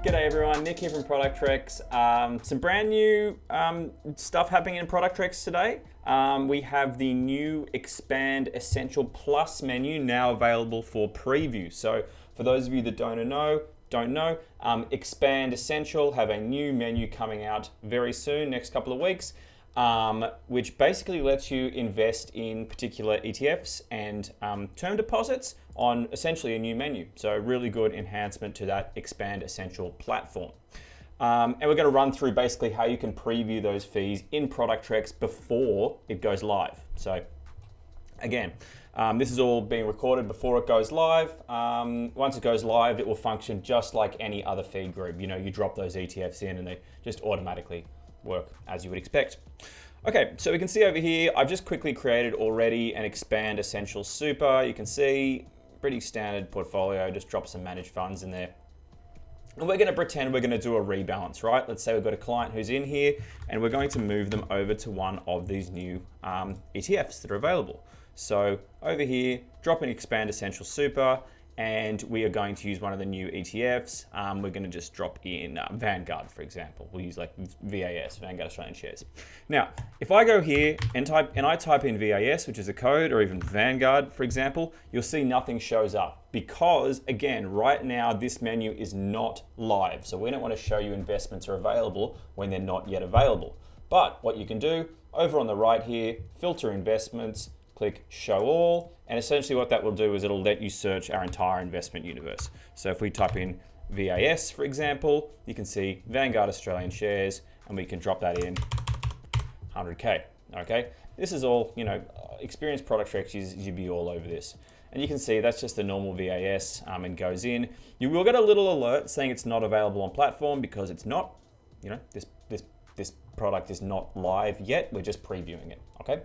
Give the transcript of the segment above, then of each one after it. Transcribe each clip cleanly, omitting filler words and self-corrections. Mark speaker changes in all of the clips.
Speaker 1: G'day everyone, Nick here from ProductRex. Some brand new stuff happening in ProductRex today. We have the new Expand Essential Plus menu now available for preview. So for those of you that don't know, Expand Essential have a new menu coming out very soon, next couple of weeks, which basically lets you invest in particular ETFs and term deposits on essentially a new menu. So really good enhancement to that Expand Essential platform. And we're going to run through basically how you can preview those fees in ProductRex before it goes live. So again, this is all being recorded before it goes live. Once it goes live, it will function just like any other fee group. You know, you drop those ETFs in and they just automatically work as you would expect. Okay, so we can see over here, I've just quickly created already an Expand Essential Super. You can see pretty standard portfolio, just drop some managed funds in there. And we're gonna pretend we're gonna do a rebalance, right? Let's say we've got a client who's in here and we're going to move them over to one of these new ETFs that are available. So over here, drop an Expand Essential Super, and we are going to use one of the new ETFs. We're going to just drop in Vanguard, for example. We'll use like VAS, Vanguard Australian Shares. Now, if I go here and I type in VAS, which is a code, or even Vanguard, for example, you'll see nothing shows up because, again, right now this menu is not live. So we don't want to show you investments are available when they're not yet available. But what you can do over on the right here, filter investments, click show all, and essentially what that will do is it'll let you search our entire investment universe. So if we type in VAS, for example, you can see Vanguard Australian Shares, and we can drop that in 100K, okay? This is all, you know, experienced ProductRex, you'd be all over this. And you can see that's just the normal VAS and goes in. You will get a little alert saying it's not available on platform because it's not, you know, this product is not live yet, we're just previewing it, okay?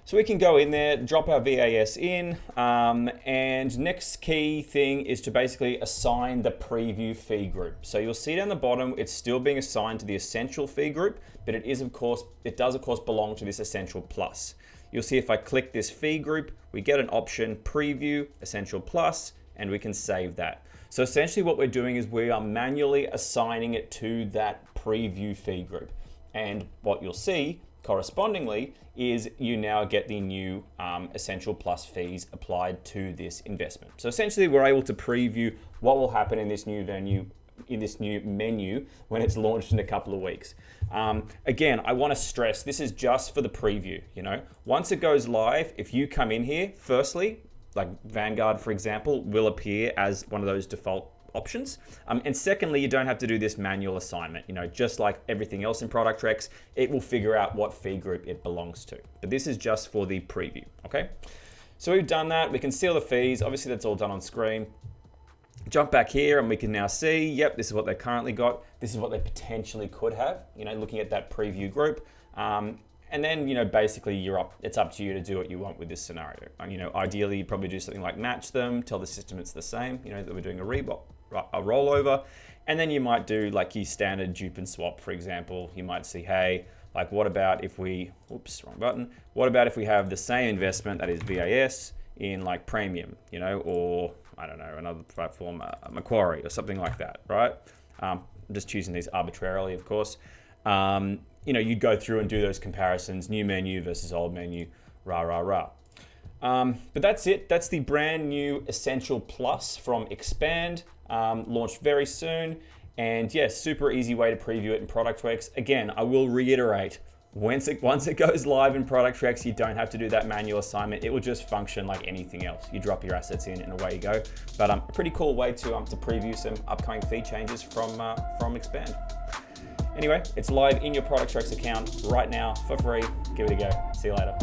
Speaker 1: So we can go in there, drop our VAS in, and next key thing is to basically assign the preview fee group. So you'll see down the bottom, it's still being assigned to the Essential fee group, but it does of course belong to this Essential Plus. You'll see if I click this fee group, we get an option, Preview Essential Plus, and we can save that. So essentially what we're doing is we are manually assigning it to that preview fee group. And what you'll see correspondingly is you now get the new Essential Plus fees applied to this investment. So essentially we're able to preview what will happen in this new menu when it's launched in a couple of weeks. Again, I want to stress this is just for the preview. You know, once it goes live, if you come in here, firstly, like Vanguard, for example, will appear as one of those default options. And secondly, you don't have to do this manual assignment. You know, just like everything else in ProductRex, it will figure out what fee group it belongs to. But this is just for the preview, okay? So we've done that. We can see all the fees. Obviously, that's all done on screen. Jump back here and we can now see, yep, this is what they currently got. This is what they potentially could have, you know, looking at that preview group. And then, you know, basically it's up to you to do what you want with this scenario. And, you know, ideally you'd probably do something like match them, tell the system it's the same, you know, that we're doing a rollover. And then you might do like your standard dupe and swap, for example. You might see, hey, like what about if we, oops, wrong button. What about if we have the same investment, that is VAS, in like Premium, you know, or I don't know, another platform, Macquarie or something like that, right? I'm just choosing these arbitrarily, of course. You know, you'd go through and do those comparisons, new menu versus old menu, rah. But that's it. That's the brand new Essential Plus from Expand, launched very soon. And yes, super easy way to preview it in ProductRex. Again, I will reiterate, once it goes live in ProductRex, you don't have to do that manual assignment. It will just function like anything else. You drop your assets in and away you go. But a pretty cool way to preview some upcoming fee changes from Expand. Anyway, it's live in your ProductRex account right now for free. Give it a go. See you later.